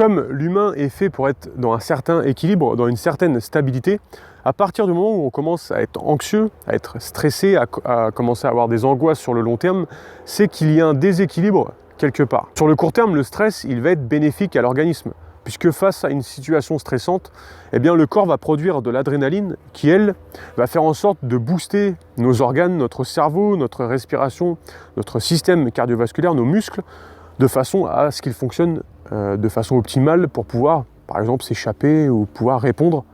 Comme l'humain est fait pour être dans un certain équilibre, dans une certaine stabilité, à partir du moment où on commence à être anxieux, à être stressé, à commencer à avoir des angoisses sur le long terme, c'est qu'il y a un déséquilibre quelque part. Sur le court terme, le stress, il va être bénéfique à l'organisme, puisque face à une situation stressante, eh bien, le corps va produire de l'adrénaline qui, elle, va faire en sorte de booster nos organes, notre cerveau, notre respiration, notre système cardiovasculaire, nos muscles, de façon à ce qu'ils fonctionnent de façon optimale pour pouvoir, par exemple, s'échapper ou pouvoir répondre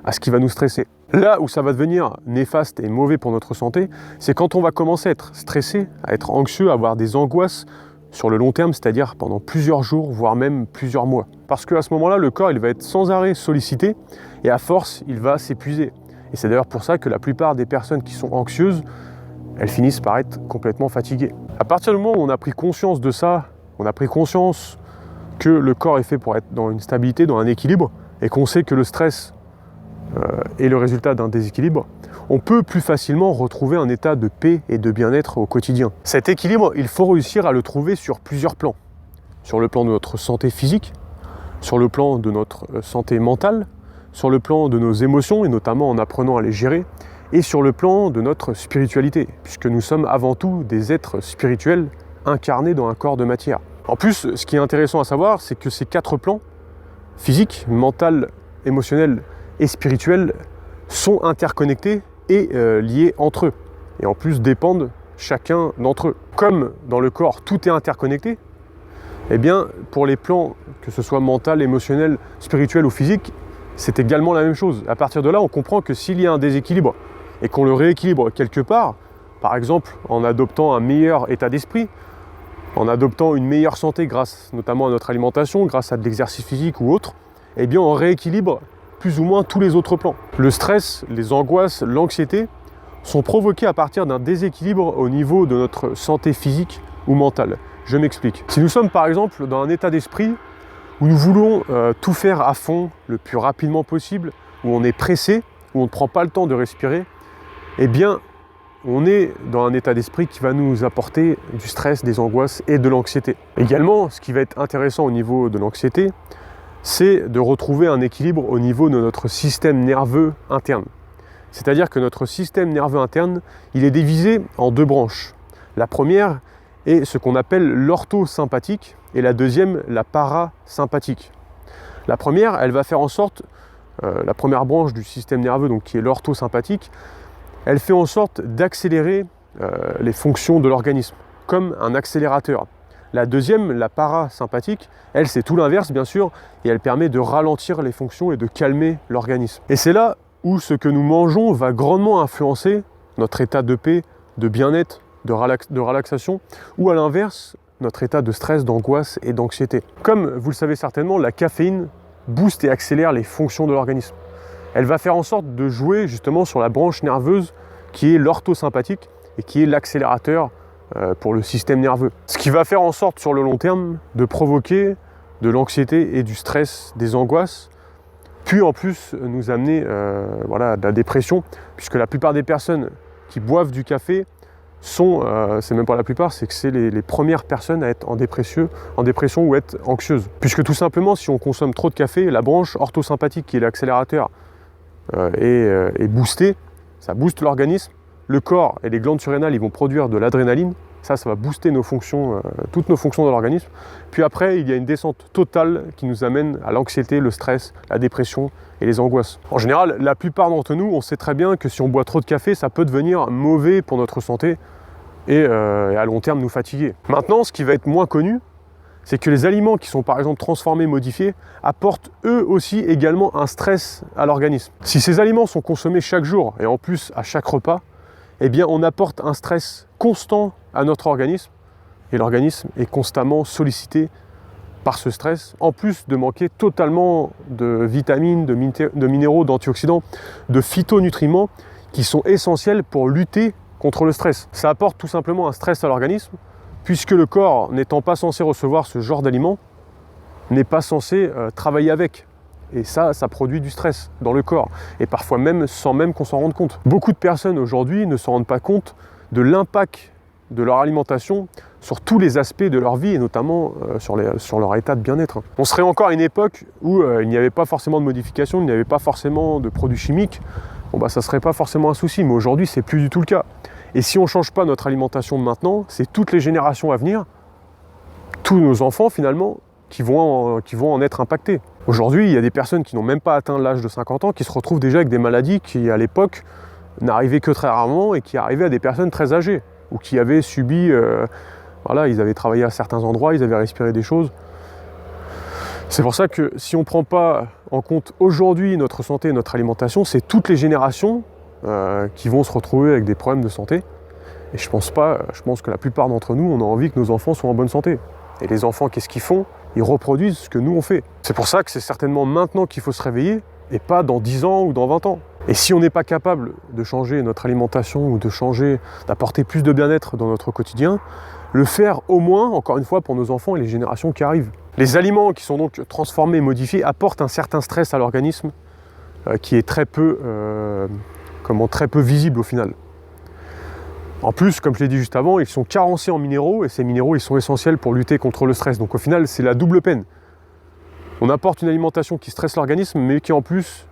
à ce qui va nous stresser. Là où ça va devenir néfaste et mauvais pour notre santé, c'est quand on va commencer à être stressé, à être anxieux, à avoir des angoisses sur le long terme, c'est-à-dire pendant plusieurs jours, voire même plusieurs mois. Parce qu'à ce moment-là, le corps il va être sans arrêt sollicité et à force, il va s'épuiser. Et c'est d'ailleurs pour ça que la plupart des personnes qui sont anxieuses, elles finissent par être complètement fatiguées. À partir du moment où on a pris conscience de ça, on a pris conscience que le corps est fait pour être dans une stabilité, dans un équilibre, et qu'on sait que le stress est le résultat d'un déséquilibre, on peut plus facilement retrouver un état de paix et de bien-être au quotidien. Cet équilibre, il faut réussir à le trouver sur plusieurs plans. Sur le plan de notre santé physique, sur le plan de notre santé mentale, sur le plan de nos émotions, et notamment en apprenant à les gérer, et sur le plan de notre spiritualité, puisque nous sommes avant tout des êtres spirituels incarnés dans un corps de matière. En plus, ce qui est intéressant à savoir, c'est que ces 4 plans, physique, mental, émotionnel et spirituel, sont interconnectés et liés entre eux. Et en plus dépendent chacun d'entre eux. Comme dans le corps, tout est interconnecté, eh bien, pour les plans, que ce soit mental, émotionnel, spirituel ou physique, c'est également la même chose. À partir de là, on comprend que s'il y a un déséquilibre et qu'on le rééquilibre quelque part, par exemple en adoptant un meilleur état d'esprit, en adoptant une meilleure santé grâce notamment à notre alimentation, grâce à de l'exercice physique ou autre, eh bien on rééquilibre plus ou moins tous les autres plans. Le stress, les angoisses, l'anxiété sont provoqués à partir d'un déséquilibre au niveau de notre santé physique ou mentale. Je m'explique. Si nous sommes par exemple dans un état d'esprit où nous voulons tout faire à fond, le plus rapidement possible, où on est pressé, où on ne prend pas le temps de respirer, eh bien on est dans un état d'esprit qui va nous apporter du stress, des angoisses et de l'anxiété. Également, ce qui va être intéressant au niveau de l'anxiété, c'est de retrouver un équilibre au niveau de notre système nerveux interne. C'est-à-dire que notre système nerveux interne, il est divisé en 2 branches. La première est ce qu'on appelle l'orthosympathique et la deuxième, la parasympathique. La première, elle va faire en sorte, la première branche du système nerveux, donc qui est l'orthosympathique, elle fait en sorte d'accélérer les fonctions de l'organisme, comme un accélérateur. La deuxième, la parasympathique, elle c'est tout l'inverse bien sûr, et elle permet de ralentir les fonctions et de calmer l'organisme. Et c'est là où ce que nous mangeons va grandement influencer notre état de paix, de bien-être, de relaxation, ou à l'inverse, notre état de stress, d'angoisse et d'anxiété. Comme vous le savez certainement, la caféine booste et accélère les fonctions de l'organisme. Elle va faire en sorte de jouer justement sur la branche nerveuse qui est l'orthosympathique et qui est l'accélérateur pour le système nerveux. Ce qui va faire en sorte sur le long terme de provoquer de l'anxiété et du stress, des angoisses, puis en plus nous amener à de la dépression, puisque la plupart des personnes qui boivent du café sont, c'est même pas la plupart, c'est que c'est les premières personnes à être en dépression ou être anxieuses. Puisque tout simplement, si on consomme trop de café, la branche orthosympathique qui est l'accélérateur est boostée, ça booste l'organisme, le corps et les glandes surrénales ils vont produire de l'adrénaline, ça va booster nos fonctions, toutes nos fonctions de l'organisme. Puis après, il y a une descente totale qui nous amène à l'anxiété, le stress, la dépression et les angoisses. En général, la plupart d'entre nous, on sait très bien que si on boit trop de café, ça peut devenir mauvais pour notre santé et à long terme nous fatiguer. Maintenant, ce qui va être moins connu, c'est que les aliments qui sont par exemple transformés, modifiés, apportent eux aussi également un stress à l'organisme. Si ces aliments sont consommés chaque jour et en plus à chaque repas, eh bien on apporte un stress constant à notre organisme et l'organisme est constamment sollicité par ce stress, en plus de manquer totalement de vitamines, de minéraux, d'antioxydants, de phytonutriments qui sont essentiels pour lutter contre le stress. Ça apporte tout simplement un stress à l'organisme, puisque le corps, n'étant pas censé recevoir ce genre d'aliments, n'est pas censé travailler avec. Et ça produit du stress dans le corps, et parfois même sans même qu'on s'en rende compte. Beaucoup de personnes aujourd'hui ne s'en rendent pas compte de l'impact de leur alimentation sur tous les aspects de leur vie et notamment sur leur état de bien-être. On serait encore à une époque où il n'y avait pas forcément de modification, il n'y avait pas forcément de produits chimiques. Bon bah ça serait pas forcément un souci, mais aujourd'hui c'est plus du tout le cas. Et si on ne change pas notre alimentation de maintenant, c'est toutes les générations à venir, tous nos enfants finalement, qui vont en être impactés. Aujourd'hui, il y a des personnes qui n'ont même pas atteint l'âge de 50 ans qui se retrouvent déjà avec des maladies qui, à l'époque, n'arrivaient que très rarement et qui arrivaient à des personnes très âgées ou qui avaient subi, ils avaient travaillé à certains endroits, ils avaient respiré des choses. C'est pour ça que si on ne prend pas en compte aujourd'hui notre santé et notre alimentation, c'est toutes les générations qui vont se retrouver avec des problèmes de santé. Et je pense que la plupart d'entre nous, on a envie que nos enfants soient en bonne santé. Et les enfants, qu'est-ce qu'ils font? Ils reproduisent ce que nous on fait. C'est pour ça que c'est certainement maintenant qu'il faut se réveiller et pas dans 10 ans ou dans 20 ans. Et si on n'est pas capable de changer notre alimentation ou d'apporter plus de bien-être dans notre quotidien, le faire au moins, encore une fois, pour nos enfants et les générations qui arrivent. Les aliments qui sont donc transformés, modifiés, apportent un certain stress à l'organisme qui est très peu visible au final. En plus, comme je l'ai dit juste avant, ils sont carencés en minéraux et ces minéraux ils sont essentiels pour lutter contre le stress. Donc au final, c'est la double peine. On apporte une alimentation qui stresse l'organisme, mais qui en plus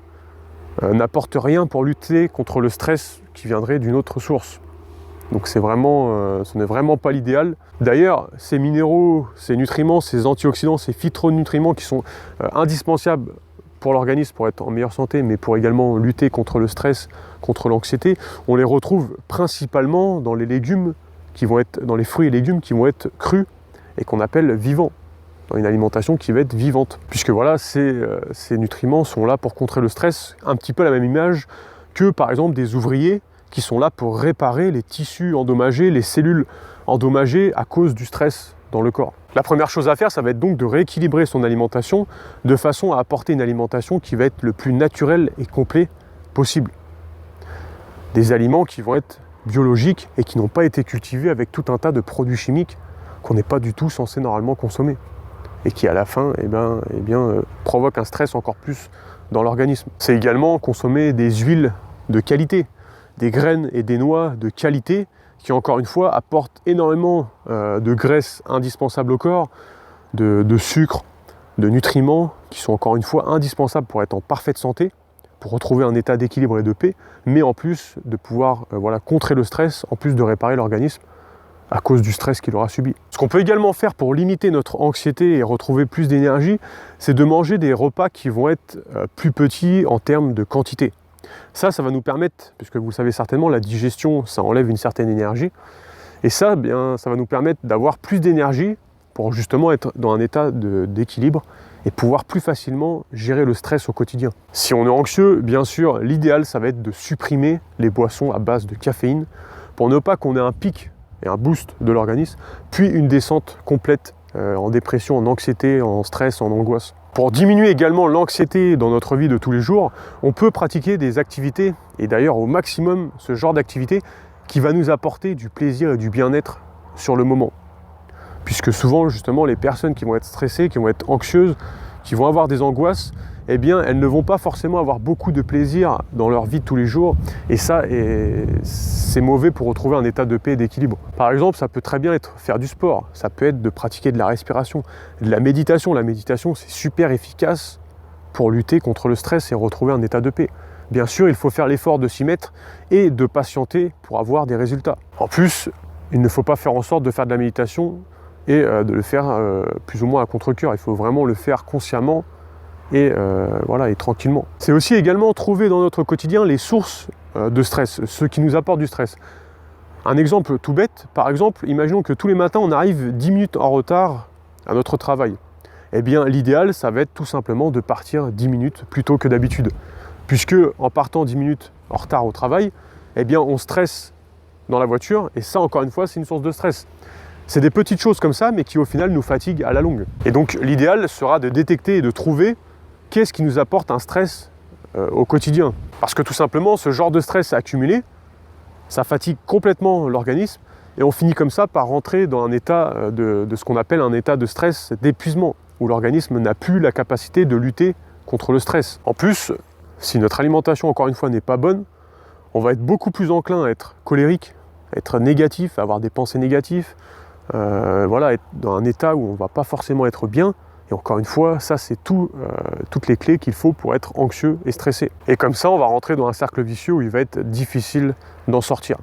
n'apporte rien pour lutter contre le stress qui viendrait d'une autre source. Donc ce n'est vraiment pas l'idéal. D'ailleurs, ces minéraux, ces nutriments, ces antioxydants, ces phytonutriments qui sont indispensables pour l'organisme, pour être en meilleure santé, mais pour également lutter contre le stress, contre l'anxiété, on les retrouve principalement dans les légumes dans les fruits et légumes qui vont être crus et qu'on appelle vivants, dans une alimentation qui va être vivante. Puisque voilà, ces nutriments sont là pour contrer le stress, un petit peu la même image que par exemple des ouvriers qui sont là pour réparer les tissus endommagés, les cellules endommagées à cause du stress dans le corps. La première chose à faire, ça va être donc de rééquilibrer son alimentation de façon à apporter une alimentation qui va être le plus naturelle et complet possible. Des aliments qui vont être biologiques et qui n'ont pas été cultivés avec tout un tas de produits chimiques qu'on n'est pas du tout censé normalement consommer et qui à la fin provoquent un stress encore plus dans l'organisme. C'est également consommer des huiles de qualité, des graines et des noix de qualité qui encore une fois apportent énormément de graisses indispensables au corps, de sucre, de nutriments qui sont encore une fois indispensables pour être en parfaite santé, pour retrouver un état d'équilibre et de paix, mais en plus de pouvoir contrer le stress, en plus de réparer l'organisme à cause du stress qu'il aura subi. Ce qu'on peut également faire pour limiter notre anxiété et retrouver plus d'énergie, c'est de manger des repas qui vont être plus petits en termes de quantité. Ça va nous permettre, puisque vous le savez certainement, la digestion, ça enlève une certaine énergie. Et ça va nous permettre d'avoir plus d'énergie pour justement être dans un état d'équilibre et pouvoir plus facilement gérer le stress au quotidien. Si on est anxieux, bien sûr, l'idéal, ça va être de supprimer les boissons à base de caféine pour ne pas qu'on ait un pic et un boost de l'organisme, puis une descente complète en dépression, en anxiété, en stress, en angoisse. Pour diminuer également l'anxiété dans notre vie de tous les jours, on peut pratiquer des activités, et d'ailleurs au maximum ce genre d'activité, qui va nous apporter du plaisir et du bien-être sur le moment. Puisque souvent justement les personnes qui vont être stressées, qui vont être anxieuses, qui vont avoir des angoisses, elles ne vont pas forcément avoir beaucoup de plaisir dans leur vie de tous les jours, et ça, c'est mauvais pour retrouver un état de paix et d'équilibre. Par exemple, ça peut très bien être faire du sport, ça peut être de pratiquer de la respiration, de la méditation. La méditation, c'est super efficace pour lutter contre le stress et retrouver un état de paix. Bien sûr, il faut faire l'effort de s'y mettre et de patienter pour avoir des résultats. En plus, il ne faut pas faire en sorte de faire de la méditation et de le faire plus ou moins à contre-cœur. Il faut vraiment le faire consciemment et tranquillement. C'est aussi également trouver dans notre quotidien les sources de stress, ce qui nous apporte du stress. Un exemple tout bête, par exemple, imaginons que tous les matins on arrive 10 minutes en retard à notre travail. Eh bien l'idéal, ça va être tout simplement de partir 10 minutes plus tôt que d'habitude. Puisque en partant 10 minutes en retard au travail, eh bien on stresse dans la voiture, et ça encore une fois c'est une source de stress. C'est des petites choses comme ça, mais qui au final nous fatiguent à la longue. Et donc l'idéal sera de détecter et de trouver qu'est-ce qui nous apporte un stress au quotidien. Parce que tout simplement, ce genre de stress accumulé, ça fatigue complètement l'organisme, et on finit comme ça par rentrer dans un état de ce qu'on appelle un état de stress d'épuisement, où l'organisme n'a plus la capacité de lutter contre le stress. En plus, si notre alimentation, encore une fois, n'est pas bonne, on va être beaucoup plus enclin à être colérique, à être négatif, à avoir des pensées négatives, voilà, être dans un état où on ne va pas forcément être bien. Et encore une fois, ça c'est toutes les clés qu'il faut pour être anxieux et stressé. Et comme ça, on va rentrer dans un cercle vicieux où il va être difficile d'en sortir.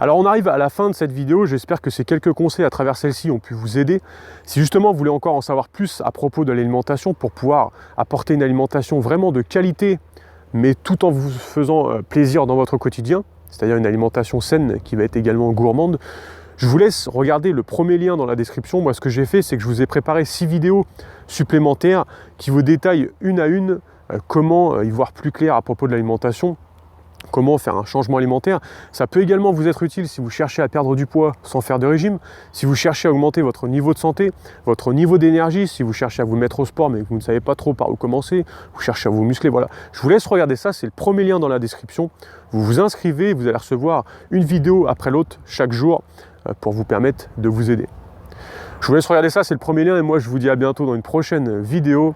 Alors on arrive à la fin de cette vidéo, j'espère que ces quelques conseils à travers celle-ci ont pu vous aider. Si justement vous voulez encore en savoir plus à propos de l'alimentation pour pouvoir apporter une alimentation vraiment de qualité, mais tout en vous faisant plaisir dans votre quotidien, c'est-à-dire une alimentation saine qui va être également gourmande, je vous laisse regarder le premier lien dans la description. Moi ce que j'ai fait, c'est que je vous ai préparé 6 vidéos supplémentaires qui vous détaillent une à une comment y voir plus clair à propos de l'alimentation, comment faire un changement alimentaire. Ça peut également vous être utile si vous cherchez à perdre du poids sans faire de régime, si vous cherchez à augmenter votre niveau de santé, votre niveau d'énergie, si vous cherchez à vous mettre au sport mais que vous ne savez pas trop par où commencer, vous cherchez à vous muscler, voilà. Je vous laisse regarder ça, c'est le premier lien dans la description. Vous vous inscrivez, vous allez recevoir une vidéo après l'autre chaque jour pour vous permettre de vous aider. Je vous laisse regarder ça, c'est le premier lien et moi je vous dis à bientôt dans une prochaine vidéo.